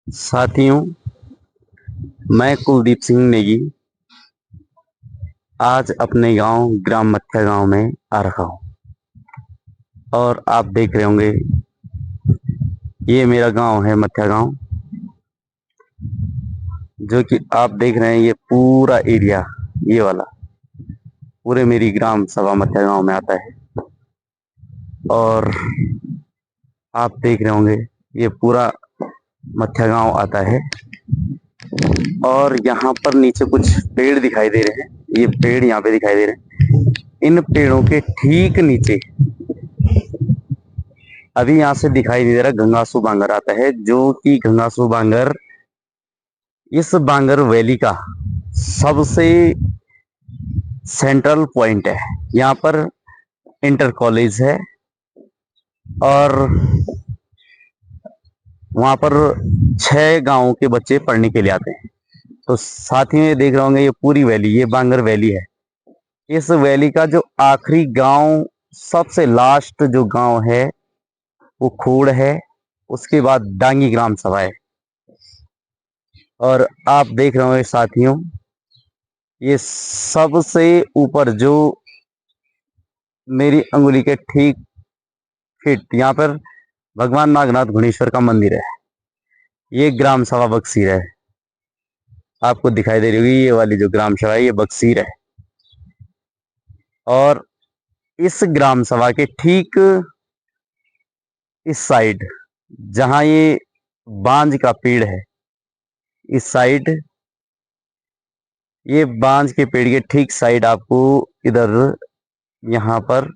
साथियों, मैं कुलदीप सिंह नेगी आज अपने गांव ग्राम मत्था गांव में आ रखा हूं और आप देख रहे होंगे ये मेरा गांव है मत्था गांव। जो कि आप देख रहे हैं ये पूरा एरिया, ये वाला पूरे मेरी ग्राम सभा मत्था गांव में आता है। और आप देख रहे होंगे ये पूरा मत्था गांव आता है। और यहाँ पर नीचे कुछ पेड़ दिखाई दे रहे हैं, ये पेड़ यहाँ पे दिखाई दे रहे हैं। इन पेड़ों के ठीक नीचे अभी यहाँ से दिखाई नहीं दे रहा गंगासू बांगर आता है, जो कि गंगासू बांगर इस बांगर वैली का सबसे सेंट्रल पॉइंट है। यहाँ पर इंटर कॉलेज है और वहाँ पर 6 गांवों के बच्चे पढ़ने के लिए आते हैं। तो साथ ही में देख रहे होंगे ये पूरी वैली, ये बांगर वैली है। इस वैली का जो आखिरी गांव, सबसे लास्ट जो गांव है वो खूड़ है, उसके बाद डांगी ग्राम सभा है। और आप देख रहे होंगे साथियों, ये सबसे ऊपर जो मेरी अंगुली के ठीक फिट यहाँ पर भगवान नागनाथ गुणेश्वर का मंदिर है। ये ग्राम सभा बक्सीर है, आपको दिखाई दे रही होगी ये वाली जो ग्राम सभा है ये बक्सीर है। और इस ग्राम सभा के ठीक इस साइड जहां ये बांज का पेड़ है, इस साइड ये बांज के पेड़ के ठीक साइड आपको इधर यहाँ पर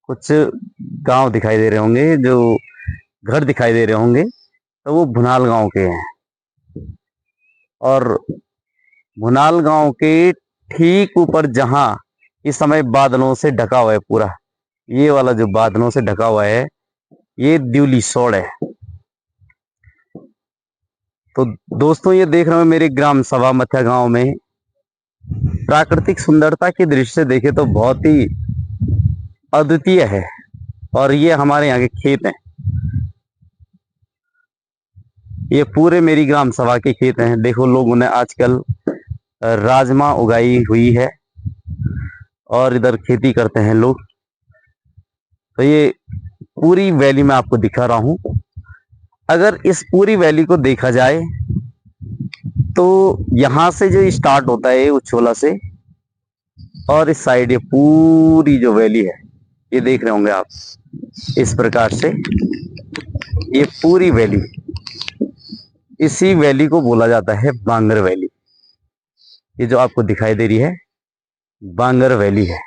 कुछ गांव दिखाई दे रहे होंगे, जो घर दिखाई दे रहे होंगे, तो वो भुनाल गांव के हैं। और भुनाल गांव के ठीक ऊपर जहां इस समय बादलों से ढका हुआ है पूरा, ये वाला जो बादलों से ढका हुआ है ये द्यूली सोड़ है। तो दोस्तों ये देख रहे हो मेरे ग्राम सभा मत्था गांव में प्राकृतिक सुंदरता के दृश्य से देखे तो बहुत ही अद्वितीय है। और ये हमारे यहाँ के खेत हैं, ये पूरे मेरी ग्राम सभा के खेत हैं। देखो लोगों ने आजकल राजमा उगाई हुई है और इधर खेती करते हैं लोग। तो ये पूरी वैली में आपको दिखा रहा हूं। अगर इस पूरी वैली को देखा जाए तो यहां से जो स्टार्ट होता है उछोला से, और इस साइड ये पूरी जो वैली है ये देख रहे होंगे आप, इस प्रकार से ये पूरी वैली, इसी वैली को बोला जाता है बांगर वैली। ये जो आपको दिखाई दे रही है बांगर वैली है।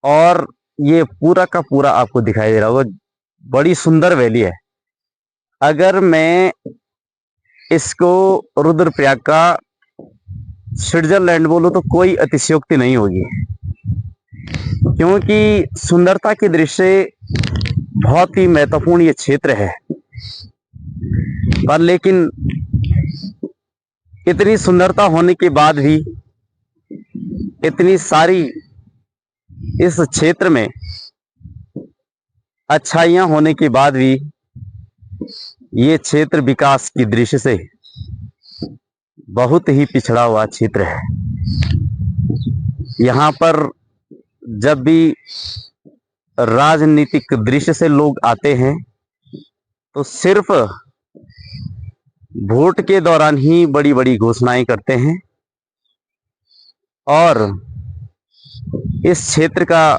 और ये पूरा का पूरा आपको दिखाई दे रहा होगा, बड़ी सुंदर वैली है। अगर मैं इसको रुद्रप्रयाग का स्विट्जरलैंड बोलूं तो कोई अतिशयोक्ति नहीं होगी, क्योंकि सुंदरता की दृष्टि बहुत ही महत्वपूर्ण ये क्षेत्र है। पर लेकिन इतनी सुंदरता होने के बाद भी, इतनी सारी इस क्षेत्र में अच्छाइयां होने के बाद भी, ये क्षेत्र विकास की दृष्टि से बहुत ही पिछड़ा हुआ क्षेत्र है। यहाँ पर जब भी राजनीतिक दृष्टि से लोग आते हैं तो सिर्फ वोट के दौरान ही बड़ी बड़ी घोषणाएं करते हैं और इस क्षेत्र का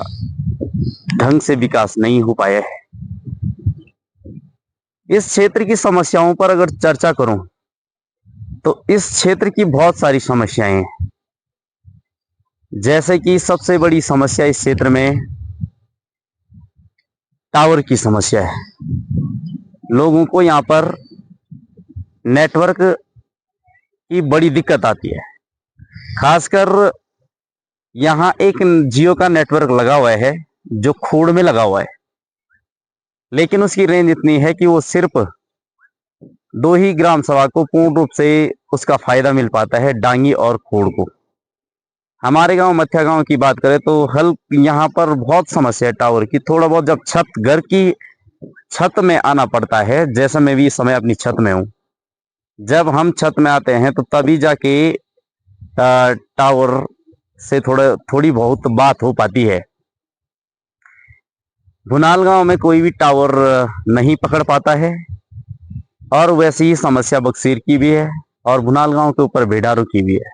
ढंग से विकास नहीं हो पाया है। इस क्षेत्र की समस्याओं पर अगर चर्चा करूं तो इस क्षेत्र की बहुत सारी समस्याएं हैं। जैसे कि सबसे बड़ी समस्या इस क्षेत्र में टावर की समस्या है। लोगों को यहाँ पर नेटवर्क की बड़ी दिक्कत आती है। खासकर यहाँ एक जियो का नेटवर्क लगा हुआ है जो खूड़ में लगा हुआ है, लेकिन उसकी रेंज इतनी है कि वो सिर्फ 2 ही ग्राम सभा को पूर्ण रूप से उसका फायदा मिल पाता है, डांगी और खूड़ को। हमारे गांव मत्था गांव की बात करें तो यहाँ पर बहुत समस्या है टावर की। थोड़ा बहुत जब छत घर की छत में आना पड़ता है। जैसे मैं भी इस समय अपनी छत में हूँ। जब हम छत में आते हैं तो तभी जाके टावर से थोड़ी बहुत बात हो पाती है। भुनाल गांव में कोई भी टावर नहीं पकड़ पाता है। और वैसी ही समस्या बक्सीर की भी है और भुनाल गांव के ऊपर भेडारू की भी है।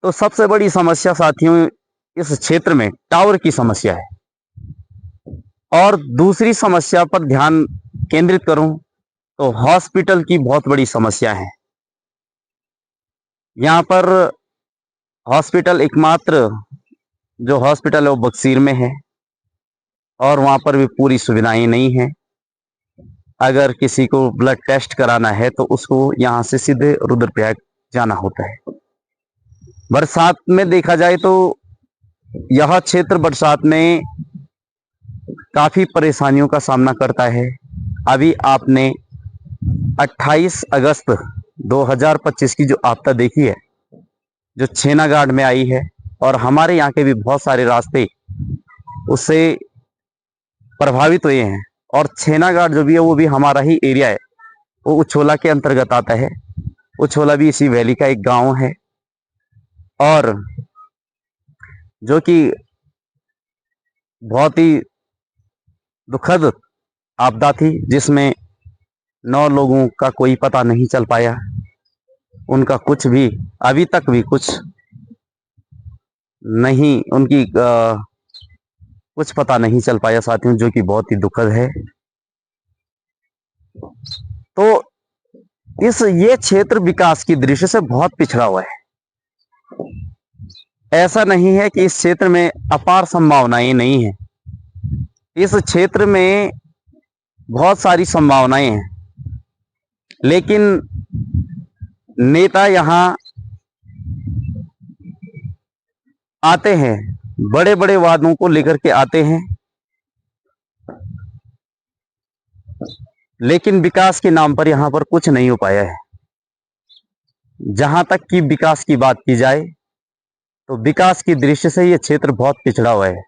तो सबसे बड़ी समस्या साथियों इस क्षेत्र में टावर की समस्या है। और दूसरी समस्या पर ध्यान केंद्रित करूं तो हॉस्पिटल की बहुत बड़ी समस्या है। यहाँ पर हॉस्पिटल एकमात्र जो हॉस्पिटल है वो बक्सीर में है और वहां पर भी पूरी सुविधाएं नहीं है। अगर किसी को ब्लड टेस्ट कराना है तो उसको यहाँ से सीधे रुद्रप्रयाग जाना होता है। बरसात में देखा जाए तो यह क्षेत्र बरसात में काफी परेशानियों का सामना करता है। अभी आपने 28 अगस्त 2025 की जो आपदा देखी है, जो छेनागाड़ में आई है, और हमारे यहाँ के भी बहुत सारे रास्ते उससे प्रभावित हुए हैं। और छेनागाड़ जो भी है वो भी हमारा ही एरिया है, वो उछोला के अंतर्गत आता है। उछोला भी इसी वैली का एक गांव है और जो कि बहुत ही दुखद आपदा थी, जिसमें 9 लोगों का कोई पता नहीं चल पाया। उनका कुछ भी अभी तक भी कुछ नहीं, उनकी कुछ पता नहीं चल पाया साथियों, जो कि बहुत ही दुखद है। तो ये क्षेत्र विकास की दृष्टि से बहुत पिछड़ा हुआ है। ऐसा नहीं है कि इस क्षेत्र में अपार संभावनाएं नहीं है। इस क्षेत्र में बहुत सारी संभावनाएं हैं, लेकिन नेता यहां आते हैं, बड़े बड़े वादों को लेकर के आते हैं, लेकिन विकास के नाम पर यहां पर कुछ नहीं हो पाया है। जहां तक कि विकास की बात की जाए तो विकास की दृष्टि से यह क्षेत्र बहुत पिछड़ा हुआ है।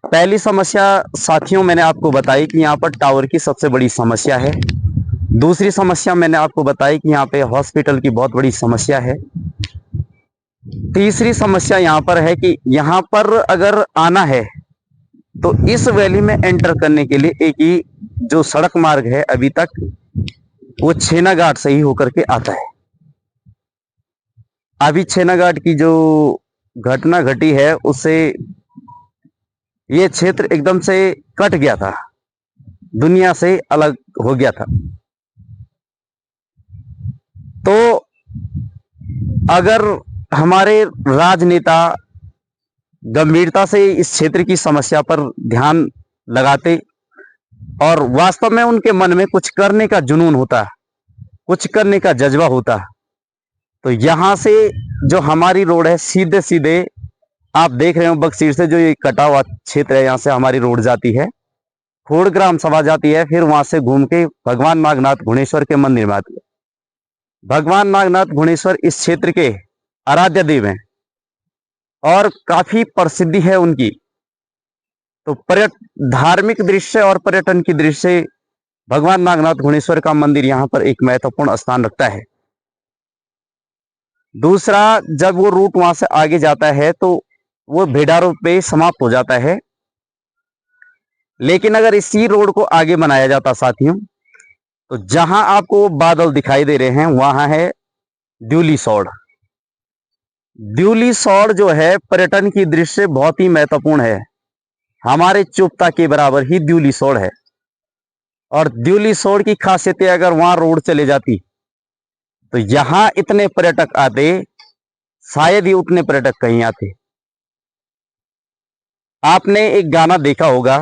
पहली समस्या साथियों मैंने आपको बताई कि यहाँ पर टावर की सबसे बड़ी समस्या है। दूसरी समस्या मैंने आपको बताई कि यहाँ पे हॉस्पिटल की बहुत बड़ी समस्या है। तीसरी समस्या यहाँ पर है कि यहाँ पर अगर आना है तो इस वैली में एंटर करने के लिए एक ही जो सड़क मार्ग है अभी तक वो छेनागाड़ से ही होकर के आता है। अभी छेनागाड़ की जो घटना घटी है उससे ये क्षेत्र एकदम से कट गया था, दुनिया से अलग हो गया था। तो अगर हमारे राजनेता गंभीरता से इस क्षेत्र की समस्या पर ध्यान लगाते और वास्तव में उनके मन में कुछ करने का जुनून होता, कुछ करने का जज्बा होता, तो यहां से जो हमारी रोड है सीधे सीधे आप देख रहे हो बक्सीर से जो ये कटा हुआ क्षेत्र है, यहां से हमारी रोड जाती है, खोड़ ग्राम सभा जाती है, फिर वहां से घूम के भगवान नागनाथ घुणेश्वर के मंदिर में आती है। भगवान नागनाथ घुणेश्वर इस क्षेत्र के आराध्य देव हैं और काफी प्रसिद्धि है उनकी। तो धार्मिक दृश्य और पर्यटन की दृष्टि से भगवान नागनाथ घुणेश्वर का मंदिर यहाँ पर एक महत्वपूर्ण स्थान रखता है। दूसरा, जब वो रूट वहां से आगे जाता है तो वो भेडारों पे समाप्त हो जाता है। लेकिन अगर इसी रोड को आगे बनाया जाता साथियों, तो जहां आपको बादल दिखाई दे रहे हैं वहां है द्यूली सौड़। द्यूली सौड़ जो है पर्यटन की दृष्टि से बहुत ही महत्वपूर्ण है। हमारे चुप्ता के बराबर ही द्यूली सौड़ है। और द्यूली सौड़ की खासियतें अगर वहां रोड चले जाती तो यहां इतने पर्यटक आते, शायद ही उतने पर्यटक कहीं आते। आपने एक गाना देखा होगा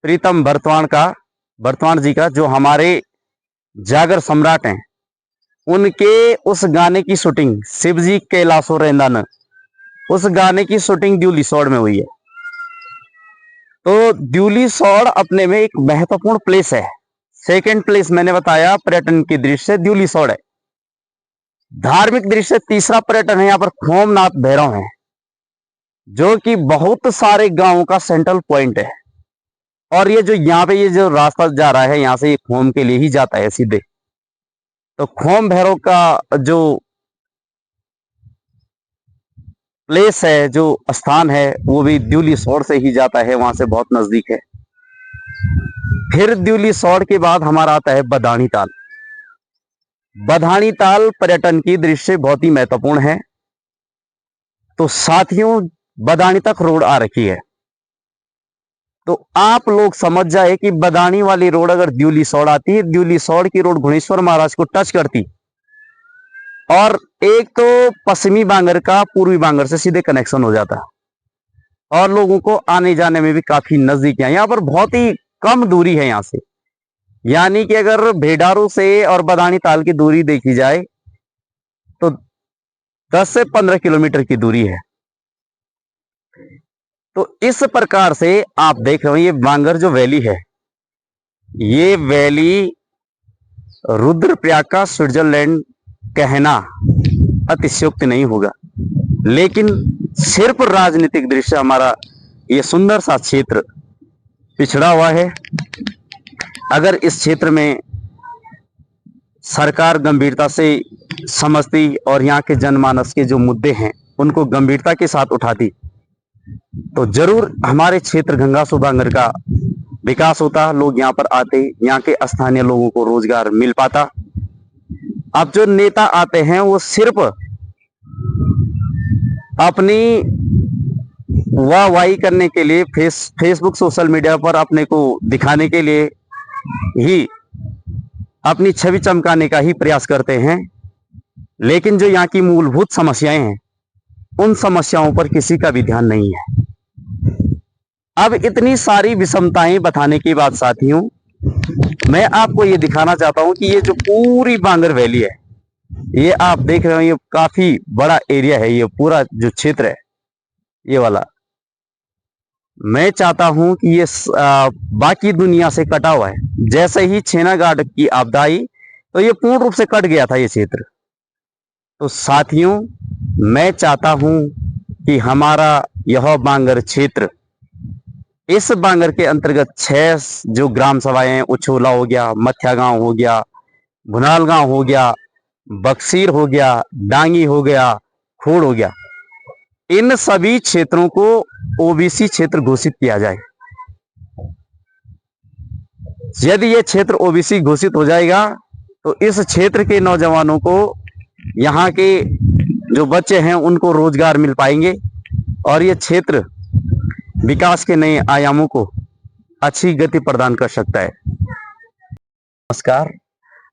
प्रीतम बर्तवान जी का, जो हमारे जागर सम्राट हैं, उनके उस गाने की शूटिंग शिवजी कैलाशो रेंदान, उस गाने की शूटिंग द्यूली सौड़ में हुई है। तो द्यूली सौड़ अपने में एक महत्वपूर्ण प्लेस है। सेकंड प्लेस मैंने बताया पर्यटन की दृष्टि से द्यूली सौड़ है। धार्मिक दृष्टि से तीसरा पर्यटन है यहाँ पर खोमनाथ भैरव है, जो कि बहुत सारे गांवों का सेंट्रल पॉइंट है। और ये जो यहाँ पे ये जो रास्ता जा रहा है यहाँ से, ये खोम के लिए ही जाता है सीधे। तो खोम भैरव का जो प्लेस है, जो स्थान है, वो भी द्यूली सौड़ से ही जाता है, वहां से बहुत नजदीक है। फिर द्यूली सौड़ के बाद हमारा आता है बदाणी ताल। बदाणी ताल पर्यटन की दृष्टि से बहुत ही महत्वपूर्ण है। तो साथियों, बदाणी तक रोड आ रखी है, तो आप लोग समझ जाए कि बदाणी वाली रोड अगर द्यूली सौड़ आती है, द्यूली सौड़ की रोड घुनेश्वर महाराज को टच करती, और एक तो पश्चिमी बांगर का पूर्वी बांगर से सीधे कनेक्शन हो जाता, और लोगों को आने जाने में भी काफी नजदीक है। यहाँ पर बहुत ही कम दूरी है यहाँ से, यानी कि अगर भेडारू से और बदाणी ताल की दूरी देखी जाए तो 10 से 15 किलोमीटर की दूरी है। तो इस प्रकार से आप देख रहे हो, ये बांगर जो वैली है, ये वैली रुद्रप्रयाग का स्विट्जरलैंड कहना अतिशयोक्ति नहीं होगा। लेकिन सिर्फ राजनीतिक दृष्टि से हमारा ये सुंदर सा क्षेत्र पिछड़ा हुआ है। अगर इस क्षेत्र में सरकार गंभीरता से समझती और यहाँ के जनमानस के जो मुद्दे हैं उनको गंभीरता के साथ उठाती, तो जरूर हमारे क्षेत्र गंगासू बांगर का विकास होता, लोग यहाँ पर आते, यहाँ के स्थानीय लोगों को रोजगार मिल पाता। अब जो नेता आते हैं वो सिर्फ अपनी वाहवाही करने के लिए, फेसबुक सोशल मीडिया पर अपने को दिखाने के लिए ही अपनी छवि चमकाने का ही प्रयास करते हैं। लेकिन जो यहाँ की मूलभूत समस्याएं हैं, उन समस्याओं पर किसी का भी ध्यान नहीं है। अब इतनी सारी विषमताएं बताने के बाद साथियों, मैं आपको ये दिखाना चाहता हूं कि ये जो पूरी बांगर वैली है, ये आप देख रहे हो, ये काफी बड़ा एरिया है। ये पूरा जो क्षेत्र है ये वाला, मैं चाहता हूं कि ये बाकी दुनिया से कटा हुआ है। जैसे ही छेना घाट की आपदा आई तो ये पूर्ण रूप से कट गया था ये क्षेत्र। तो साथियों, मैं चाहता हूं कि हमारा यह बांगर क्षेत्र, इस बांगर के अंतर्गत 6 जो ग्राम सभाएं हैं, उछोला हो गया, मथिया गांव हो गया, भुनाल गांव हो गया, बक्सीर हो गया, डांगी हो गया, खोड़ हो गया, इन सभी क्षेत्रों को ओबीसी क्षेत्र घोषित किया जाए। यदि ये क्षेत्र ओबीसी घोषित हो जाएगा तो इस क्षेत्र के नौजवानों को, यहाँ के जो बच्चे हैं उनको रोजगार मिल पाएंगे और ये क्षेत्र विकास के नए आयामों को अच्छी गति प्रदान कर सकता है। नमस्कार,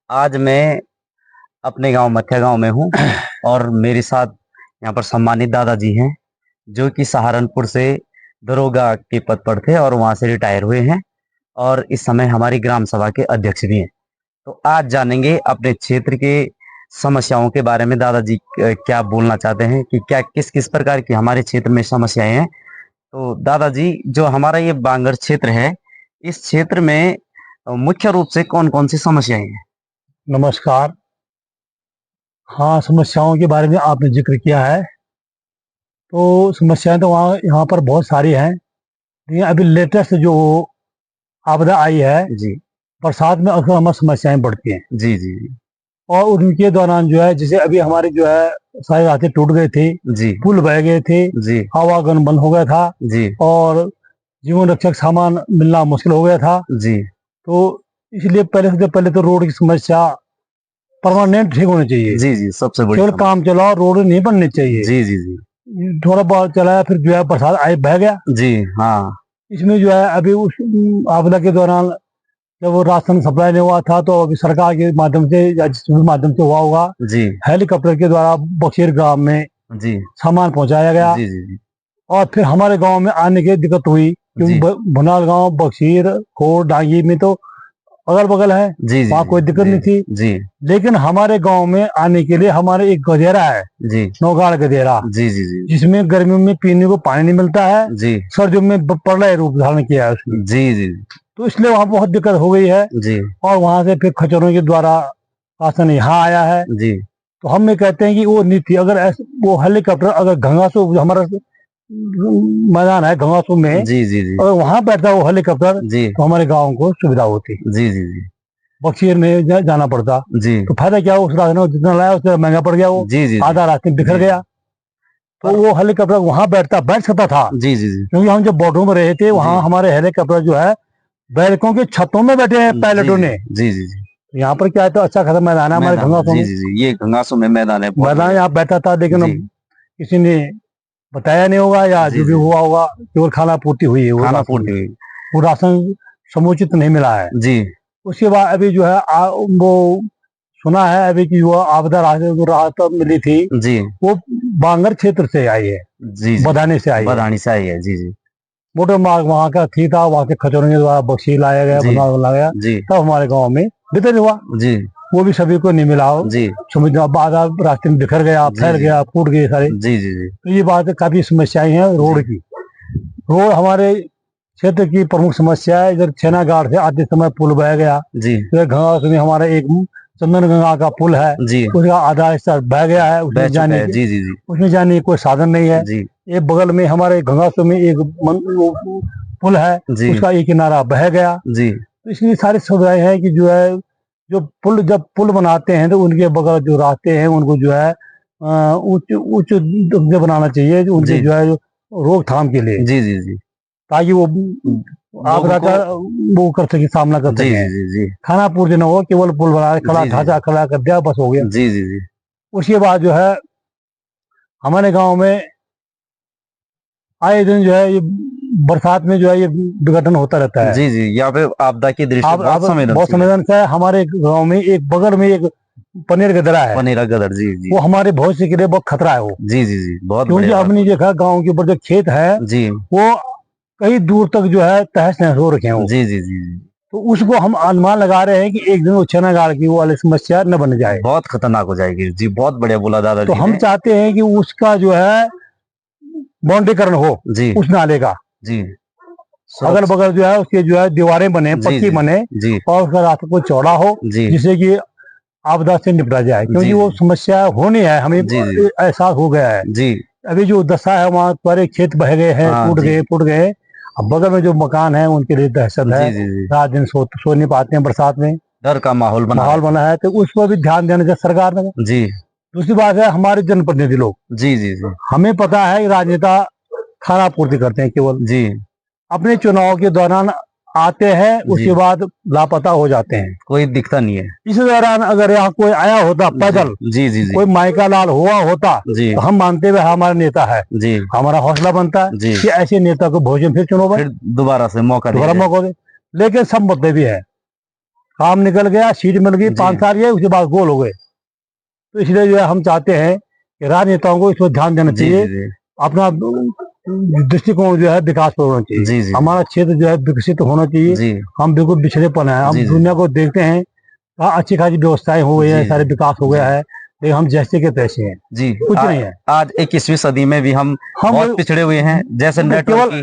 आज मैं अपने गांव मथिया गांव में हूं और मेरे साथ यहाँ पर सम्मानित दादाजी हैं जो कि सहारनपुर से दरोगा के पद पर थे और वहां से रिटायर हुए हैं और इस समय हमारी ग्राम सभा के अध्यक्ष भी हैं। तो आज जानेंगे अपने क्षेत्र के समस्याओं के बारे में। दादाजी क्या बोलना चाहते हैं कि क्या किस किस प्रकार की हमारे क्षेत्र में समस्याएं हैं। तो दादाजी, जो हमारा ये बांगर क्षेत्र है, इस क्षेत्र में मुख्य रूप से कौन कौन सी समस्याएं हैं? नमस्कार। हाँ, समस्याओं के बारे में आपने जिक्र किया है, तो समस्याएं तो यहाँ पर बहुत सारी हैं। लेकिन अभी लेटेस्ट जो आपदा आई है जी, बरसात में, अक्सर हमारी समस्याएं बढ़ती हैं। जी जी और उनके दौरान जो है, जैसे अभी हमारे जो है सारे रास्ते टूट गए थे, जी, पुल बह गए थे, जी, आवागमन बंद हो गया था जी, और जीवन रक्षक सामान मिलना मुश्किल हो गया था। जी, तो इसलिए सबसे पहले तो रोड की समस्या परमानेंट ठीक होनी चाहिए। जी, जी, सबसे बड़ी केवल काम चलाओ, रोड नहीं बननी चाहिए। जी, जी, जी, थोड़ा बहुत चलाया, फिर जो है बरसात आई, बह गया। जी, हाँ, इसमें जो है अभी उस आपदा के दौरान जब वो राशन सप्लाई नहीं हुआ था, तो अभी सरकार के माध्यम से या जिस माध्यम से हुआ होगा, जी, हेलीकॉप्टर के द्वारा बक्सीर गांव में जी, सामान पहुंचाया गया। जी, जी, और फिर हमारे गांव में आने की दिक्कत हुई, क्योंकि भुनाल गांव, बक्सीर, खोड़, डांगी में तो अगल बगल है, जी, जी, वहाँ कोई दिक्कत नहीं थी। जी, लेकिन हमारे गांव में आने के लिए हमारे एक गदेरा है, जी, नौगाड़ गदेरा, जी, जी, जी, जिसमें गर्मियों में पीने को पानी नहीं मिलता है, जी, सर्दियों में प्रलय रूप धारण किया है उसने। जी, जी, तो इसलिए वहाँ बहुत दिक्कत हो गई है। जी, और वहां से फिर खच्चरों के द्वारा राशन यहाँ आया है। जी, तो हम ये कहते हैं कि वो नीति, अगर वो हेलीकॉप्टर अगर गंगा से हमारा मैदान है गंगासू में, जी जी जी अगर वहां बैठता वो हेलीकॉप्टर जी तो हमारे गांव को सुविधा होती। जी जी जी बक्सीर में जाना पड़ता जी तो फायदा क्या, उस रास्ते में जितना लाया उससे महंगा पड़ गया, वो जी जी आधा रास्ते में बिखर जी। गया। तो पर वो हेलीकॉप्टर वहां बैठ सकता था, जी जी जी क्योंकि हम जब बॉर्डर में रहे थे वहां जी हमारे हेलीकॉप्टर जो है बैरकों के छतों में बैठे हैं जी पायलटों ने। जी जी जी यहाँ पर क्या है, तो अच्छा खासा मैदान है हमारे मैदान है, गंगासू जी में, जी जी, ये गंगासू में मैदान है बहुत मैदान बढ़िया। यहाँ बैठा था, लेकिन जी अब किसी ने बताया नहीं होगा या जी जो भी जी हुआ होगा, केवल खाना पूर्ति हुई है, खाना पूर्ति हुई। वो राशन समुचित नहीं मिला है। जी उसके बाद अभी जो है वो सुना है अभी की वो आपदा राहत मिली थी, जी वो बांगर क्षेत्र से आई है, जी जी बदाने से आई है। बदानी से आई है। जी जी मोटर मार्ग वहाँ का थी था, वहाँ के खचौरों के द्वारा बख्शी लाया गया, जी बनाया गया, जी तब हमारे गांव में वितरण हुआ। जी वो भी सभी को नहीं मिला, जी समझ आधा रास्ते में बिखर गया, जी फैल जी गया, फूट गए सारे। जी जी जी तो ये बात है, काफी समस्याएं हैं रोड की। रोड हमारे क्षेत्र की प्रमुख समस्या है। इधर छेना घाट से आते समय पुल बह गया, जी इधर घास में हमारा एक चंदन गंगा का पुल है, जी उसका आधा हिस्सा बह गया है, बह चुका है। जी जी जी उसमें जाने की कोई साधन नहीं है। जी एक बगल में हमारे गंगासू में एक वो पुल है, जी उसका एक किनारा बह गया। जी तो इसलिए सारी सुविधाएं हैं कि जो है, जो जब पुल बनाते हैं तो उनके बगल जो रास्ते हैं उनको जो है उच्च उच्च दर्जे बनाना चाहिए, जो उनके जी जो है रोकथाम के लिए, जी जी जी ताकि वो आपदा लोगों का को वो कर सके, सामना कर जी सके। जी जी जी खाना पूर्ति न हो, केवल पुल बना खड़ा जी जी ढांचा खड़ा कर दिया, बस हो गया। जी जी जी उसके बाद जो है हमारे गांव में आए दिन जो है ये बरसात में जो है ये विघटन होता रहता है। जी जी यहाँ पे आपदा की दृष्टि आप बहुत बहुत संवेदनशील है। संवेदनशील है। हमारे गांव में एक बगल में एक पनीर गदरा है, पनेरा गदर जी जी वो हमारे भविष्य के लिए बहुत खतरा है वो, जी जी जी बहुत क्योंकि बढ़िया हमने देखा गांव के ऊपर जो खेत है बात। जी वो कई दूर तक जो है तहस नहस हो रखे हैं वो। जी जी जी जी तो उसको हम अनुमान लगा रहे हैं कि एक दिन वो छेना गाड़ की वो वाली समस्या न बन जाए। बहुत खतरनाक हो जाएगी जी, बहुत बढ़िया बोला तो दादाजी हम ने। चाहते हैं कि उसका जो है बाउंड्रीकरण हो जी उस नाले का, जी अगल बगल जो है उसके जो है दीवारें बने, जी पक्की जी बने, जी और उसका रास्ता को चौड़ा हो, जी जिससे कि आपदा से निपटा जाए, जी क्योंकि वो जी समस्या होनी है, हमें जी जी एहसास हो गया है। जी अभी जो दशा है वहाँ सारे खेत बह गए हैं, हाँ टूट जी गए फूट गए। अब बगल में जो मकान है उनके लिए दहशत है, जी जी जी रात दिन सो नहीं पाते हैं, बरसात में डर का माहौल बना माहौल बना है, तो उस पर भी ध्यान देना चाहिए सरकार ने। है। जी दूसरी बात है, हमारे जनप्रतिनिधि लोग, जी जी जी हमें पता है कि राजनेता खाना पूर्ति करते हैं, केवल जी अपने चुनाव के दौरान आते हैं, जी उसके बाद लापता हो जाते हैं। कोई दिखता नहीं है। इस दौरान अगर यहाँ कोई आया होता पैदल, जी जी जी कोई माइका लाल हुआ होता, जी तो हम मानते हुए हमारा नेता है, जी हमारा हौसला बनता है जी कि ऐसे नेता को भोजन फिर चुनो, फिर दोबारा से मौका दिया दोबारा जाए। मौका दे। लेकिन सब मुद्दे भी है, काम निकल गया, सीट मिल गई, जी 5 साल ये, उसके बाद गोल हो गए। तो इसलिए जो है हम चाहते हैं कि राजनेताओं को इस पर ध्यान देना जी चाहिए, जी अपना दृष्टिकोण जो है विकास पर होना जी चाहिए, जी हमारा क्षेत्र जो है विकसित होना चाहिए। जी हम बिल्कुल पिछड़ेपन है, हम जी जी दुनिया को देखते हैं, अच्छी खासी व्यवस्थाएं हो गई है, जी सारे विकास हो गया है, लेकिन हम जैसे के तैसे हैं, जी कुछ नहीं है। आज 21वीं सदी में भी हम हम बहुत पिछड़े हुए हैं। जैसे नेटवर्क केवल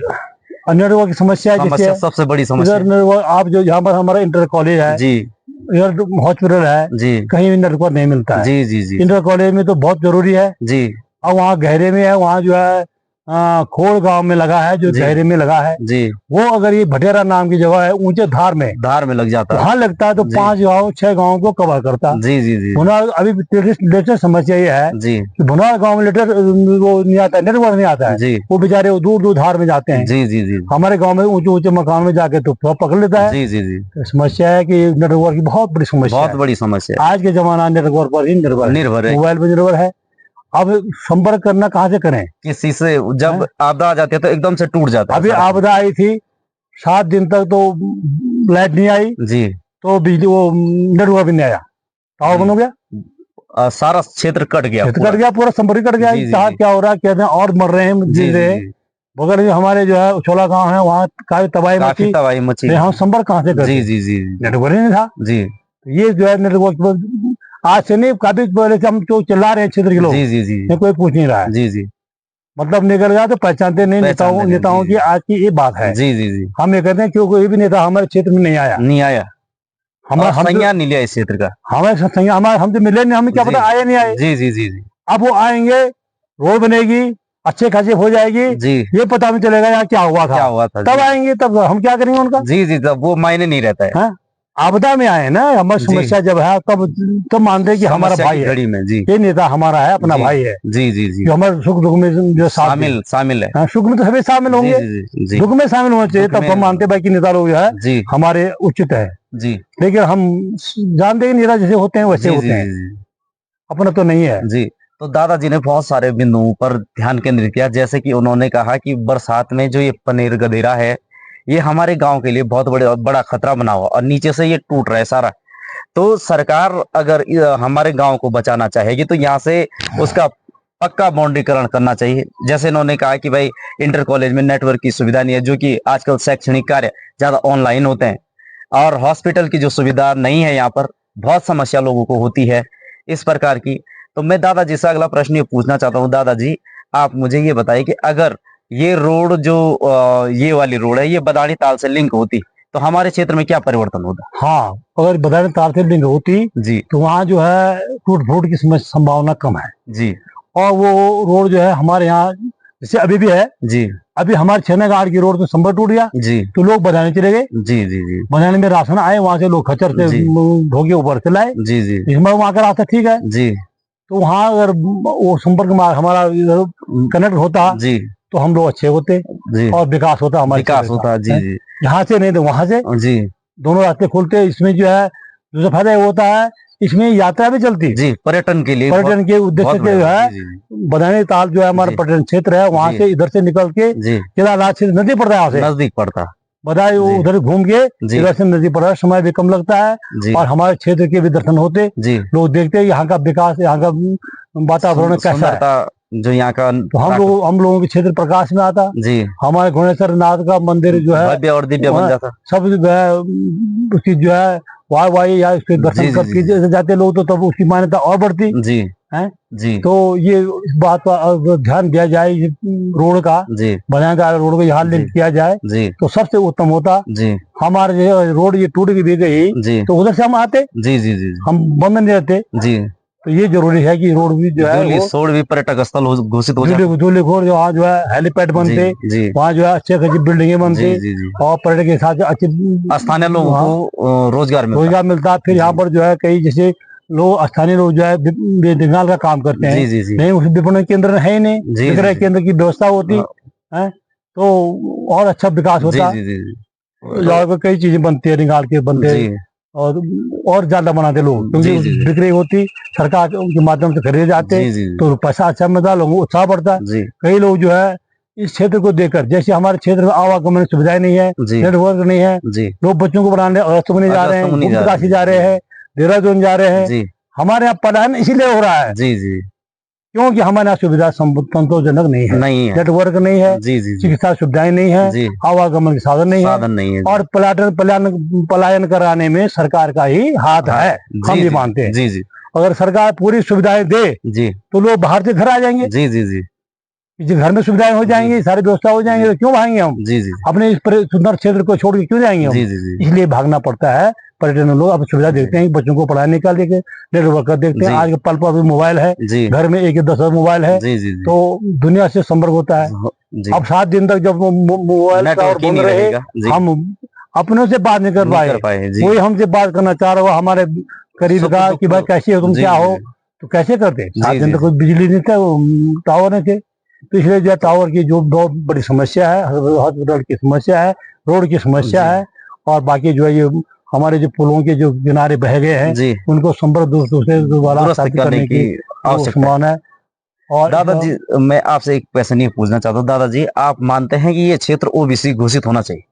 की नेटवर्क की समस्या है, जैसे समस्या सबसे बड़ी समस्या इधर है। network, आप जो यहाँ पर हमारा इंटर कॉलेज है, जी इधर हॉस्पिटल है, जी कहीं भी नेटवर्क नहीं मिलता है। जी जी जी इंटर कॉलेज में तो बहुत जरूरी है, जी और वहाँ गहरे में है, वहाँ जो है खोड़ गांव में लगा है, जो जी गहरे में लगा है, जी वो अगर ये भटेरा नाम की जगह है ऊंचे धार में, धार में लग जाता है। वहां लगता है तो जी 5 गाँव 6 गाँव को कवर करता। जी जी जी भुनार अभी लेटेस्ट समस्या ये है जी कि भुनार गाँव में लेटर वो नहीं आता है, नेटवर्क नहीं आता है, जी वो बेचारे वो दूर दूर धार में जाते हैं। जी जी जी हमारे गांव में ऊंचे ऊंचे मकान में जाके तो पकड़ लेता है। जी जी जी तो समस्या है कि नेटवर्क की बहुत बड़ी समस्या बहुत है। बड़ी समस्या आज के जमाना नेटवर्क पर ही निर्भर है, निर्भर है। मोबाइल पर निर्भर है। अब संपर्क करना कहाँ से करें? किसी से जब हैं? आपदा आ जाती है तो एकदम से टूट जाता है अभी सारा आपदा आई थी, 7 दिन तक तो लाइट नहीं आई, कुछ। जी तो बिजली वो नेटवर्क भी नहीं आया, टावर बंद हो गया, सारा क्षेत्र कट गया खेत पूरा। कट गया, पूरा संपर्क कट गया। जी, जी, कहा जी। क्या हो रहा है, कहते हैं और मर रहे हैं, जी गिर रहे हैं। जी बगल में हमारे जो है उछोला गांव है, वहाँ काफी तबाही काफी मची, तबाही मची। तो हम संपर्क कहाँ से करते? जी जी जी नेटवर्क ही नहीं था। जी ये जो है नेटवर्क आज से नहीं, काफी पहले से हम जो चिल्ला रहे हैं क्षेत्र के लोग, जी जी जी ये कोई पूछ नहीं रहा है। जी जी मतलब निकल गया तो पहचानते नहीं, पहचानते नहीं, नेताओं जी, की आज की ये बात है। जी जी जी हम ये कहते हैं क्यों कोई भी नेता हमारे क्षेत्र में नहीं आया, नहीं आया, हमारे और हम संज्ञान नहीं लिया इस क्षेत्र का। हमारे हम तो मिले नहीं, हमें क्या जी पता आए नहीं आए। जी जी जी जी अब वो आएंगे, रोड बनेगी, अच्छे खासे हो जाएगी, जी ये पता नहीं चलेगा यहाँ क्या हुआ क्या था। हुआ था तब जी आएंगे, तब हम क्या करेंगे उनका। जी जी तब वो मायने नहीं रहता है हाँ, आपदा में आए ना, हमारी जी समस्या जब है तब मानते हैं कि हमारा समस्या भाई की है, घड़ी में जी ये नेता हमारा है, अपना जी भाई है, जी जी जी जो हमारे सुख दुख में जो साथ दे। शामिल है हाँ, सुख में तो सभी शामिल जी होंगे, जी जी जी दुख में शामिल होना चाहिए, दुख तब हम मानते हैं भाई कि नेता लोग जो है जी हमारे उचित है। जी लेकिन हम जानते हैं कि नेता जैसे होते हैं वैसे जी जी होते हैं, जी अपना तो नहीं है। जी तो दादाजी ने बहुत सारे बिंदुओं पर ध्यान केंद्रित किया जैसे कि उन्होंने कहा कि बरसात में जो ये पनेर गदेरा है ये हमारे गांव के लिए बहुत बड़ा खतरा बना हुआ और नीचे से ये टूट रहा है सारा। तो सरकार अगर हमारे गांव को बचाना चाहेगी तो यहाँ से उसका पक्का बाउंड्रीकरण करना चाहिए। जैसे इन्होंने कहा कि भाई इंटर कॉलेज में नेटवर्क की सुविधा नहीं है, जो कि आजकल शैक्षणिक कार्य ज्यादा ऑनलाइन होते हैं और हॉस्पिटल की जो सुविधा नहीं है यहाँ पर, बहुत समस्या लोगों को होती है इस प्रकार की। तो मैं दादाजी से अगला प्रश्न ये पूछना चाहता हूँ, दादाजी आप मुझे ये बताइए कि अगर ये रोड जो ये वाली रोड है ये बदाणी ताल से लिंक होती तो हमारे क्षेत्र में क्या परिवर्तन होता। हाँ, अगर बदायूं तार से लिंक होती जी तो वहाँ जो है टूट फूट की संभावना कम है, जी और वो रोड जो है हमारे यहाँ जैसे अभी भी है, जी अभी हमारे छेना घाट की रोड तो संभव टूट गया, जी तो लोग बदाने चले गए, जी जी जी बदाने में राशन आए, वहां से लोग खच्चर से जी ढोके ऊपर से लाए, जी जी इसमें वहां का रास्ता ठीक है, जी तो वहाँ अगर वो संपर्क मार्ग हमारा कनेक्ट होता जी तो हम लोग अच्छे होते जी और विकास होता हमारे विकास क्षेत्र होता का, जी हैं? जी यहाँ से नहीं तो वहां से जी दोनों रास्ते खुलते, इसमें जो है दूसरा फायदा ये होता है, इसमें यात्रा भी चलती, जी पर्यटन के लिए पर्यटन के उद्देश्य बहुत से बढ़िया जो है जी जी बदायूं ताल जो है हमारा जी पर्यटन क्षेत्र है, वहां जी से इधर से निकल के जी केदारनाथ से नदी पड़ता है, यहाँ से नजदीक पड़ता बदायूं जी उधर घूम के जी इधर से नदी पड़ता है, समय भी कम लगता है जी और हमारे क्षेत्र के भी दर्शन होते, जी लोग देखते हैं यहाँ का विकास, यहाँ का वातावरण कैसा है, सुंदरता जो यहाँ का तो हम लोगों के क्षेत्र प्रकाश में आता, जी हमारे घुणेश्वर नाथ का मंदिर जो है भव्य और दिव्य बन वहाँ जाता सब जो है उसकी जो है वाह या उसके जी दर्शन जी कर जी के जाते लोग, तो तब उसकी मान्यता और बढ़ती जी है। जी तो ये इस बात का अगर ध्यान दिया जाए, ये रोड का जी बदायूं ताल रोड को यहाँ लिंक जी किया जाए जी तो सबसे उत्तम होता। जी हमारे जो रोड ये टूट भी गई जी तो उधर से हम आते, जी जी जी हम बंद नहीं रहते, जी तो ये जरूरी है कि रोड भी जो है जोली वो सोड़ भी पर्यटक स्थल घोषित हो जाता धूलीखोर जो वहाँ जो है हेलीपैड जी बनते, जी वहाँ जो है अच्छे अच्छी बिल्डिंगे जी बनती जी जी और पर्यटक के साथ अच्छे स्थानीय लोगों हाँ, को रोजगार मिलता रोजगार मिलता। फिर यहाँ जी पर जो है कई जैसे लोग स्थानीय लोग जो है देखभाल का काम करते जी हैं, जी जी नहीं उस विपणन केंद्र है ही नहीं, जी विक्रय जी केंद्र की व्यवस्था होती हाँ, है तो और अच्छा विकास जी होता, जी जी यहाँ पे कई चीजें बनती है, निकाल के बनते जी और ज्यादा बनाते लोग, क्योंकि जी जी जी बिक्री होती, सरकार के माध्यम से खरीदे जाते जी जी तो पैसा अच्छा मिलता, लोगों को उत्साह बढ़ता। जी कई लोग जो है इस क्षेत्र को देखकर, जैसे हमारे क्षेत्र में आवागमन सुविधाएं नहीं है, जी नेटवर्क नहीं है, जी लोग बच्चों को पढ़ाने अगस्त में जा रहे हैं, अगस्त मुनि जा गुप्त रहे काशी हैं जा रहे हैं, देहरादून जा रहे हैं, जी हमारे यहाँ पलायन इसीलिए हो रहा है जी जी क्योंकि हमारे यहाँ सुविधा संतोषजनक नहीं है, नहीं है नेटवर्क नहीं है, जी जी जी चिकित्सा सुविधाएं नहीं है, जी आवागमन के साधन नहीं है, साधन नहीं है और पलायन कराने में सरकार का ही हाथ हाँ, है, हम जी ये जी मानते हैं। जी जी अगर सरकार पूरी सुविधाएं दे जी तो लोग बाहर से घर आ जाएंगे, जी जी जी जो घर में सुविधाएं हो जाएंगी, सारी व्यवस्था हो जाएंगी, तो क्यों भागेंगे हम जी जी अपने इस सुंदर क्षेत्र को छोड़ के, क्यों जाएंगे हम, जी जी जी इसलिए भागना पड़ता है। पर्यटन लोग अब सुविधा देखते हैं, बच्चों को पढ़ाने का लेके नेटवर्क देखते हैं, जी। आज के पल पर भी मोबाइल है, जी घर में 1-10 मोबाइल है, जी जी तो दुनिया से संपर्क होता है। जी अब 7 दिन तक जब मोबाइल टावर नेटवर्क ही बंद नहीं रहे, रहेगा जी हम अपनों से बात नहीं कर नहीं पाए, कर पाए जी कोई हमसे बात करना चाह रहा हो हमारे करीब सुख का दुख कि भाई कैसे हो तुम, जी, क्या जी, हो, तो कैसे करते। जी, 7 दिन जी, तक कोई बिजली नहीं था, टावर नहीं थे, तो इसलिए जो है टावर की जो बहुत बड़ी समस्या है, हॉस्पिटल की समस्या है, रोड की समस्या जी। है, और बाकी जो है ये हमारे जो पुलों के जो किनारे बह गए हैं जी उनको संपर्क दूसरे दोबारा दुरुस्त स्थापित करने की वो आवश्यकता है। संभावना है। और दादाजी मैं आपसे एक क्वेश्चन ये पूछना चाहता हूँ, दादाजी आप मानते हैं कि ये क्षेत्र ओबीसी घोषित होना चाहिए।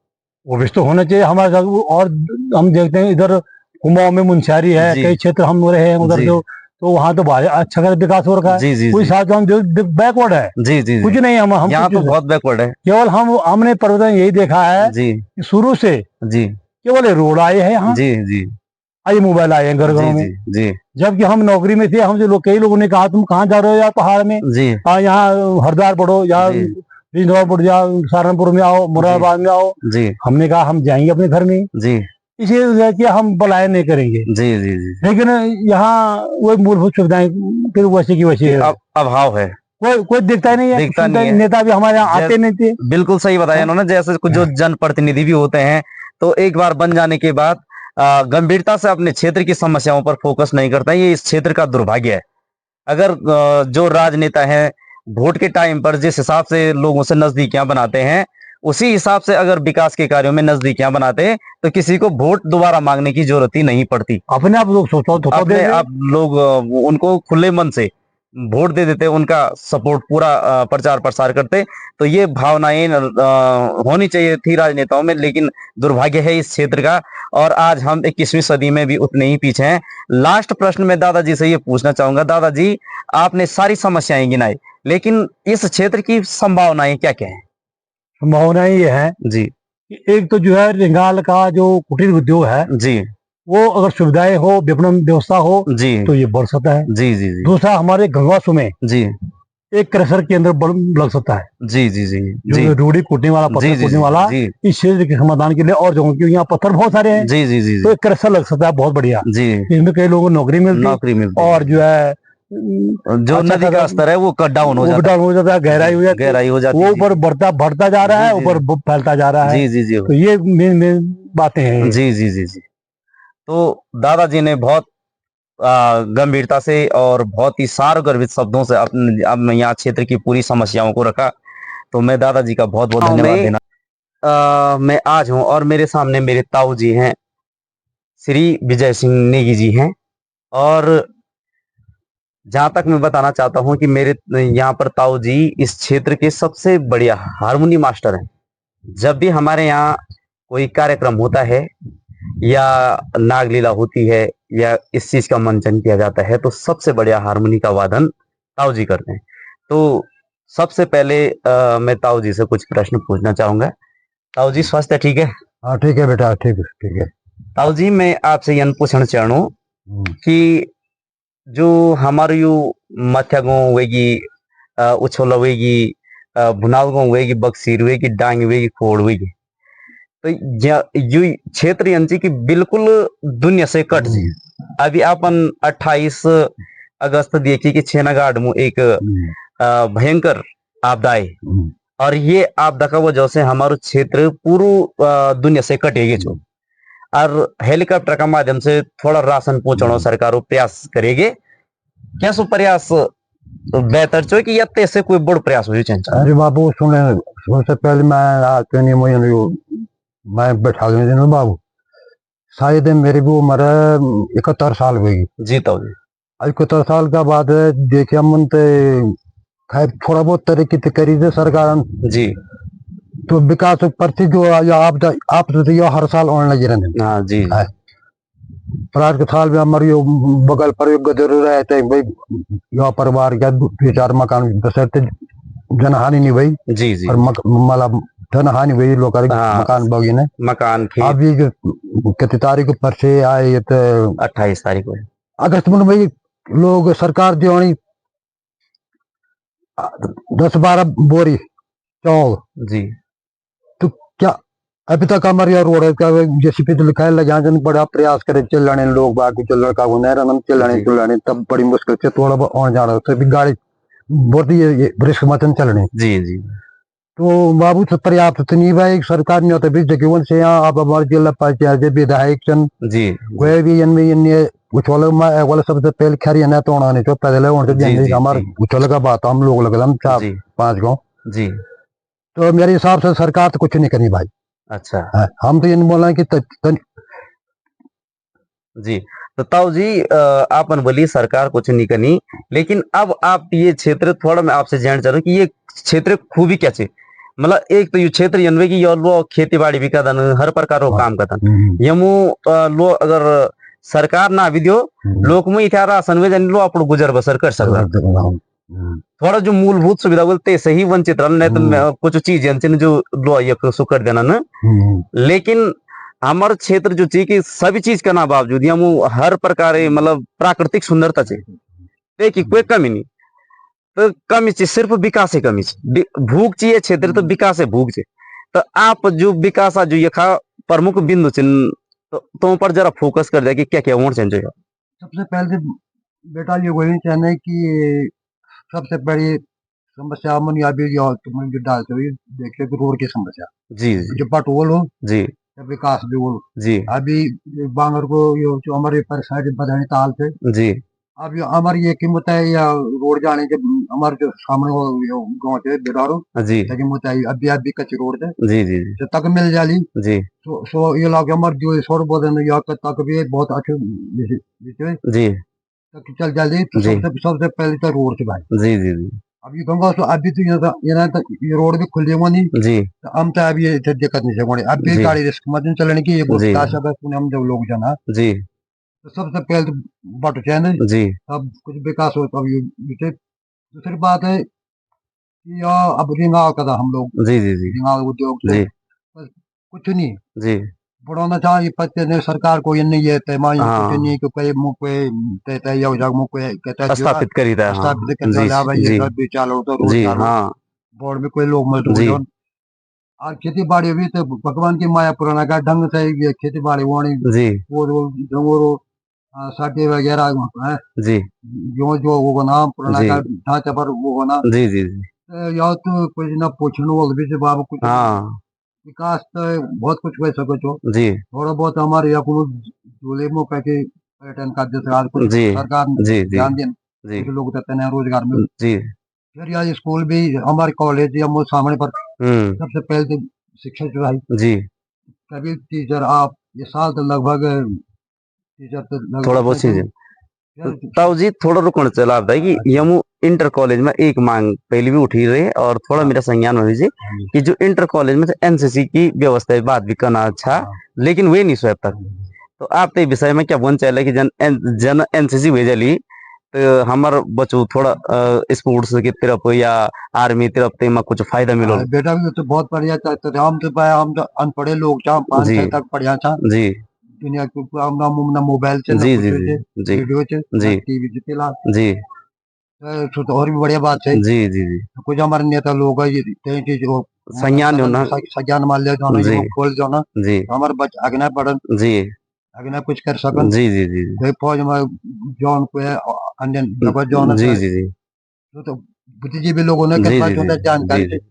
वो भी तो होना चाहिए हमारे साथ। और हम देखते हैं इधर कुमाऊं में मुंशियारी है, जी कई क्षेत्र हम रहे हैं उधर जी जो, तो वहाँ तो अच्छा खासा विकास हो रखा है, जी जी कोई जी साथ हम बैकवर्ड है, जी जी कुछ जी नहीं, हम यहाँ कुछ तो बहुत बैकवर्ड है केवल हमने पर्वतन यही देखा है जी कि शुरू से जी केवल ये रोड आए हैं यहाँ, जी जी आई मोबाइल आए हैं घर घरों जी में। जी जी जबकि हम नौकरी में थे, हमसे लोग कई लोगों ने कहा तुम कहाँ जा रहे हो यार पहाड़ में, जी यहाँ हरिद्वार पढ़ो या जी बिजनौर पढ़ो या सहारनपुर में आओ, मुरादाबाद में आओ। जी हमने कहा हम जाएंगे अपने घर में, जी इसीलिए कि हम पलायन नहीं करेंगे, जी जी जी लेकिन यहाँ वो मूलभूत सुविधाएं फिर वैसे की वैसे है। अभाव है कोई देखता ही नहीं है, दिखता सुनता नहीं ही है। नेता भी हमारे यहाँ आते नहीं थे। बिल्कुल सही बताया इन्होंने, जैसे कुछ जो जनप्रतिनिधि भी होते हैं तो एक बार बन जाने के बाद गंभीरता से अपने क्षेत्र की समस्याओं पर फोकस नहीं करता है। ये इस क्षेत्र का दुर्भाग्य है। अगर जो राजनेता है वोट के टाइम पर जिस हिसाब से लोगों से नजदीकियां बनाते हैं, उसी हिसाब से अगर विकास के कार्यों में नजदीकियां बनाते हैं तो किसी को वोट दोबारा मांगने की जरूरत ही नहीं पड़ती। अपने आप लोग सोचो तो अपने आप लोग उनको खुले मन से वोट दे देते, उनका सपोर्ट पूरा प्रचार प्रसार करते। तो ये भावनाएं होनी चाहिए थी राजनेताओं में, लेकिन दुर्भाग्य है इस क्षेत्र का। और आज हम 21वीं सदी में भी उतने ही पीछे हैं। लास्ट प्रश्न मैं दादाजी से ये पूछना चाहूंगा, दादाजी आपने सारी समस्याएं गिनाई, लेकिन इस क्षेत्र की संभावनाएं क्या क्या है? संभावना ये है जी कि एक तो जो है रिंगाल का जो कुटीर उद्योग है, जी वो अगर सुविधाएं हो, विपणन व्यवस्था हो जी तो ये बढ़ सकता है। जी जी जी दूसरा, हमारे गंगवासु में जी एक क्रशर केंद्र लग सकता है, जी जी जी जो जी रूढ़ी कूटने वाला, जी पत्थर जी कूटने वाला, जी इस क्षेत्र के समाधान के लिए। और जगहों क्योंकि यहाँ पत्थर बहुत सारे हैं, जी जी जी तो एक क्रशर लग सकता है, बहुत बढ़िया। जी इसमें कई लोगों को नौकरी मिलती नौकरी मिलती और जो है जो अच्छा नदी का खासा स्तर है वो डाउन हो वो जाता डाउन हो जाता है, गहराई हो है, जाती है, गहराई हो जाती वो है। ऊपर बढ़ता जा रहा है, जी ऊपर फैलता जा रहा है। जी जी जी तो ये मेन बातें हैं ये। जी जी जी जी। तो दादाजी ने बहुत गंभीरता से और बहुत ही सारगर्भित शब्दों से अपने यहाँ क्षेत्र की पूरी समस्याओं को रखा। तो मैं दादाजी का बहुत बहुत धन्यवाद देना। मैं आज हूँ और मेरे सामने मेरे ताऊ जी हैं, श्री विजय सिंह नेगी जी हैं। और जहां तक मैं बताना चाहता हूं कि मेरे यहाँ पर ताऊ जी इस क्षेत्र के सबसे बढ़िया हारमोनी मास्टर हैं। जब भी हमारे यहाँ कोई कार्यक्रम होता है या नागलीला होती है या इस चीज का मंचन किया जाता है, तो सबसे बढ़िया हारमोनी का वादन ताऊ जी करते हैं। तो सबसे पहले मैं ताऊ जी से कुछ प्रश्न पूछना चाहूंगा। ताऊ जी स्वास्थ्य ठीक है? हाँ ठीक है बेटा, ठीक है। ताऊ जी मैं आपसे यन पूछना चाहूँ कि जो हमारे यू मथ्यागों वेगी, उछोला वेगी, भुनावगों वेगी, बक्सीर वेगी, डांग वेगी, खोड़ वेगी, तो यू क्षेत्र यांची की बिल्कुल दुनिया से कट जी। अभी अपन 28 अगस्त देखिए कि छेनागाड़ में एक भयंकर आपदा आई, और ये आपदा का वजह से हमारा क्षेत्र पूरा दुनिया से कटेगी जो। और हेलीकॉप्टर का माध्यम से थोड़ा राशन पहुंचाना सरकार प्रयास करेगी। क्या सो प्रयास बेहतर चो कि या से कोई बड़ प्रयास हो चाहिए? अरे बाबू सुने, सबसे पहले मैं आज के नहीं मैं बैठा दिन बाबू, शायद मेरी भी उम्र 71 साल हुई जी ताऊ जी। 71 साल का बाद देखिए मन ते खैर थोड़ा बहुत तरक्की तो करी थे सरकार जी तो विकास प्रति जो आप तो यो हर साल ऑन लगे रहने। हाँ जी पर आज के साल में हमारे यो बगल पर गदर रहते हैं भाई, यो परिवार क्या 2-4 मकान बसरते जनहानि नहीं भाई जी जी। और मतलब जनहानि हुई लोग हाँ, मकान बगी ने मकान अब ये कितनी तारीख को पर्चे आए, ये तो 28 तारीख को अगस्त में भाई लोग सरकार दिवानी 10-12 बोरी चावल जी। तो क्या अभी तक हमारे यहाँ रोड का जेसीपी तो लिखा है लगा जन बड़ा प्रयास करे चलाने लोग बाकी चल का नहर चलाने तब बड़ी मुश्किल से थोड़ा बहुत आने जाना भी गाड़ी बहुत ही रिस्क मतन चलने। जी जी। तो बाबू तो पर्याप्त तो नहीं भाई सरकार ने होता भी जगवन से यहाँ अब हमारे जिला पंचायत विधायक चंद जी कोई भी इनमें इनने उछल वाला सबसे पहले खैर ना तो उन्होंने तो पहले उनसे हमारे उछल का बात हम लोग लगल 4-5 गाँव जी। तो मेरे हिसाब से सरकार तो कुछ नहीं करनी भाई। अच्छा हम तो ये बोला कि जी। तो ताऊ जी आपन बोली सरकार कुछ नहीं करनी, लेकिन अब आप ये क्षेत्र थोड़ा मैं आपसे जानना चाह रहा हूँ कि ये क्षेत्र खूबी क्या है? मतलब एक तो ये क्षेत्र यनवे की यो लो खेती बाड़ी भी का हर प्रकार काम का यमु लो अगर सरकार ना भी दियो लोग मुझे इतना राशन वे लो अपन गुजर बसर कर सकता। थोड़ा जो मूलभूत सुविधा बोलते सही वंचित रहने तो कुछ चीज जो लो ये कर देना न, लेकिन हमारे क्षेत्र जो चाहिए कि सभी चीज करना बावजूद हम हर प्रकार मतलब प्राकृतिक सुंदरता चाहिए कि कोई कमी नहीं, तो कमी चाहिए सिर्फ विकास है, कमी चाहिए भूख चाहिए क्षेत्र तो विकास है भूख चाहिए। तो आप जो विकास जो ये खा प्रमुख बिंदु चिन्ह तो पर जरा फोकस कर दे कि क्या क्या होना चाहिए। सबसे पहले बेटा ये वही चाहिए कि सबसे बड़ी समस्या मन अभी यो तुम जो डालते हुए देखिए कि रोड की समस्या जी जी जो पटोल हो जी या विकास भी हो जी अभी बांगर को यो जो हमारे पर साइड बधानी ताल से जी अब यो हमारी ये कीमत है या रोड जाने के हमारे जो सामने वो यो गाँव से बिरारो जी कीमत है अभी कच्ची रोड है जी जी जो तक मिल जाली जी सो ये लागे हमारे जो सौ बोले यहाँ तक भी बहुत अच्छे जी तक चल जाली तो जी सबसे पहले तो रोड से भाई जी जी जी अब ये गंगा सो अभी तो ये तो ये रोड भी खुली हुई नहीं जी तो हम तो अभी ये दिक्कत नहीं से अब भी जी गाड़ी रिस्क मत चलने की ये बहुत जी ताशा बस हम जब लोग जाना जी तो सबसे पहले तो बट चाहिए जी तब कुछ विकास हो तब ये दूसरी बात है कि यहाँ अब रिंगाल का था हम लोग जी जी जी रिंगाल उद्योग से जी बस कुछ नहीं जी बढ़ाना चाहिए पत्ते ने सरकार को ये नहीं है तैमा यो कुछ हाँ नहीं कि कोई मुँह पे तय या जग मुँह पे कहता है जो स्थापित करी था हाँ स्थापित कर जी चला भाई ये जी सब भी चालो तो रोज जी चालो हाँ बोर्ड में कोई लोग मजदूर जी जो और खेती बाड़ी हुई तो भगवान की माया पुराना का ढंग से ये खेती बाड़ी वाणी जी वो जंगोरो साटे वगैरह है जी जो जो वो बना पुराना जी का ढांचा पर वो बना जी जी जी या तो कुछ ना पूछने वाले भी से बाबू कुछ हाँ विकास तो बहुत कुछ हो सको छो जी थोड़ा बहुत हमारे यहाँ को झूले में पैके पर्यटन का जैसे आज कुछ जी सरकार जी जी ध्यान दें जी कुछ लोग देते हैं रोजगार में जी फिर यहाँ स्कूल भी हमारे कॉलेज या वो सामने पर हम्म सबसे पहले तो शिक्षा जो है जी कभी टीचर आप ये साल तो लगभग टीचर तो थोड़ा लगभग बहुत चीजें फिर ताऊ जी थोड़ा रुकना चला आपदा कि यमु इंटर कॉलेज में एक मांग पहले भी उठी रही है और थोड़ा मेरा संज्ञान हो जी हाँ जी, कि जो इंटर कॉलेज में एनसीसी की व्यवस्था है बात भी करना अच्छा हाँ, लेकिन वे नहीं स्वयं तक तो आप ते विषय में क्या बोलना चाहिए कि जन एनसीसी भेजली तो हमार बच्चों थोड़ा स्पोर्ट्स की तरफ या आर्मी तरफ ते में कुछ फायदा मिलो बेटा भी तो बहुत बढ़िया चाहते थे हम तो अनपढ़े लोग चाह पाँच जी छह तक पढ़िया था जी दुनिया के हम ना मोबाइल से ना जी कुछ जी से जी जी रेडियो से ना जी टीवी से पिला जी तो और भी बढ़िया बात है जी जी जी तो कुछ हमारे नेता लोग हैं ये कहीं चीज वो संज्ञान जो ना संज्ञान मान लिया जाना ये जी वो खोल जाना जी तो हमारे बच्चे आगे ना पढ़न जी आगे ना कुछ कर सकन जी जी जी कोई फौज में जॉन को है अन्य जगह जॉन जी है जी जी तो बुद्धिजीवी लोगों ने कर जी पाए जी जी जानकारी जी से जी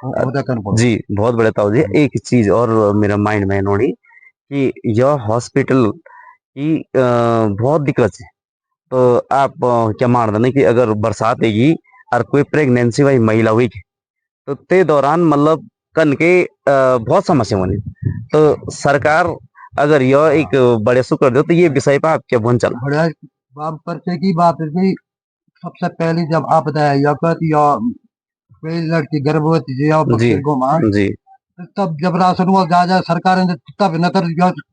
होता कर पड़ो जी बहुत बड़े ताऊ जी एक चीज और मेरा माइंड में नोड़ी कि यह हॉस्पिटल की बहुत दिक्कत है तो आप क्या मान रहे हैं कि अगर बरसात आएगी और कोई प्रेगनेंसी वाली महिला हुई तो ते दौरान मतलब कन के बहुत समस्या होनी तो सरकार अगर यह एक बड़े सु कर दो तो ये विषय पर आप क्या बोल चला बढ़िया बात परिचय की बात है कि सबसे पहले जब आपदा है या कहती या कोई लड़की गर्भवती थी या जी बच्चे को मां जी तो तब जब राशन वो जा सरकार ने तब न तर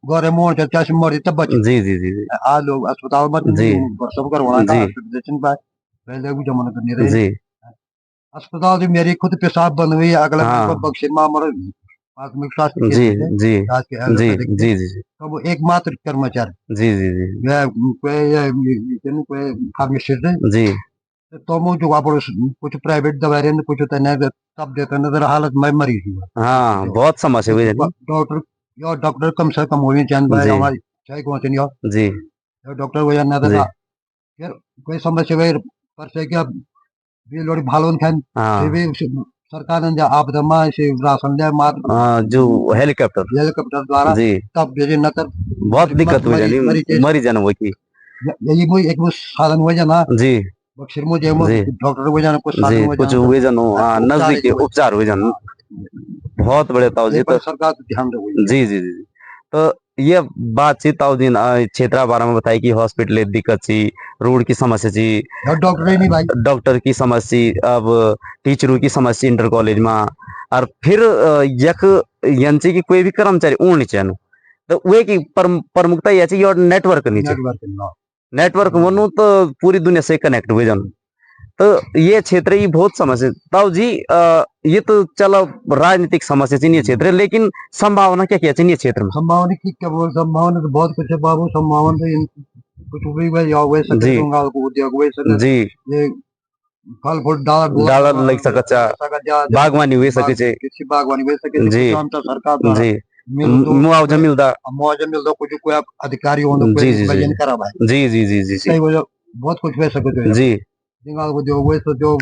गौरे मोड़ चाहे मोड़ी तब बचे जी जी जी जी आ लोग अस्पताल में जी सब करवाना का जी हॉस्पिटलाइजेशन पाए पहले वो जमाना तो नहीं रही जी अस्पताल जो मेरी खुद पेशाब बन हुई है अगला हाँ बक्शीर में हमारे प्राथमिक स्वास्थ्य जी केंद्र थे जी राज के हेल्थ जी पे देखते जी जी तो वो एकमात्र कर्मचारी जी जी जी वह कोई फार्मासिस्ट है जी तो मु जो आप कुछ प्राइवेट दवा रहे कुछ होता है तब देते नजर हालत में मरी थी हाँ बहुत समस्या हुई है डॉक्टर या डॉक्टर कम से कम होनी चाहिए भाई जी हमारी चाहे कौन सी नहीं जी हो डॉक्टर हो जाए नजर जी फिर कोई समस्या वही पर से क्या भी लोग भालो खान से हाँ भी सरकार ने जो आपदा में से राशन ले मार जो हेलीकॉप्टर हेलीकॉप्टर द्वारा जी तब भेजे न कर बहुत दिक्कत हुई जानी मरी के मरी जाना वो की यही वो एक वो साधन हो जाना जी बक्सर में जो जी डॉक्टर हो जाना कुछ साधन जी हो कुछ जाना हुए जनो हाँ उपचार नजदीक उपचार हुए जन बहुत बड़े ताऊ जी तो सरकार तो ध्यान दे जी जी जी तो ये बातचीत ताऊ दिन क्षेत्र बारे में बताई कि हॉस्पिटल दिक्कत सी रोड की समस्या सी डॉक्टर ही नहीं भाई डॉक्टर की समस्या अब टीचरों की समस्या इंटर कॉलेज में और फिर यक यंची की कोई भी कर्मचारी ऊण नहीं चाहिए तो वे की प्रमुखता यह चाहिए और नेटवर्क नहीं चाहिए नेटवर्क नेटवर्क वनु तो पूरी दुनिया से कनेक्ट हुए जन तो ये क्षेत्र की बहुत समस्या ताऊ जी ये तो चलो राजनीतिक समस्या चाहिए क्षेत्र लेकिन संभावना क्या क्या चाहिए क्षेत्र में संभावना की क्या बोल संभावना तो बहुत कुछ है बाबू संभावना तो कुछ भी वही या वही सके जी बंगाल को उद्योग वही सके जी ये फल फूल डाला डाला लग सकचा बागवानी हुई सके छे कृषि बागवानी वही सके जी कुछ हम तो सरकार द्वारा जी मिल दो मुआवजा मिलता मुआवजा मिल दो कुछ कोई अधिकारी हो जी कोई जी जी बयान करा भाई जी जी जी जी जी सही वजह बहुत कुछ वही सके जी बंगाल को जो वही तो जो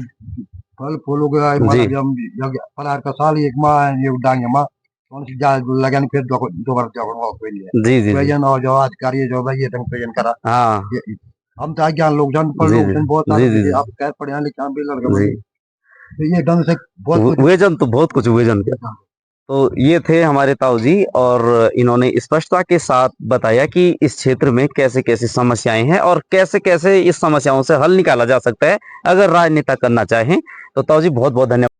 फल फूल हो गया जी। मतलब जब परार का साल एक माह ये डांगे माह कौन सी जा लगन फिर दोबारा जब हो कोई है जी जी जी वजन और जो आज कार्य जो भाई ये तंग पेजन करा हाँ ये हम तो ज्ञान लोग जान पर जी लोग जी जन बहुत जी सारे जी थे जी आप कह पढ़े लिखा भी लड़का जी बनी तो ये ढंग से बहुत कुछ वेजन तो बहुत कुछ वेजन का। तो ये थे हमारे ताऊ जी और इन्होंने स्पष्टता के साथ बताया कि इस क्षेत्र में कैसे कैसे समस्याएं हैं और कैसे कैसे इस समस्याओं से हल निकाला जा सकता है अगर राजनेता करना चाहें। तो ताऊ जी बहुत बहुत धन्यवाद।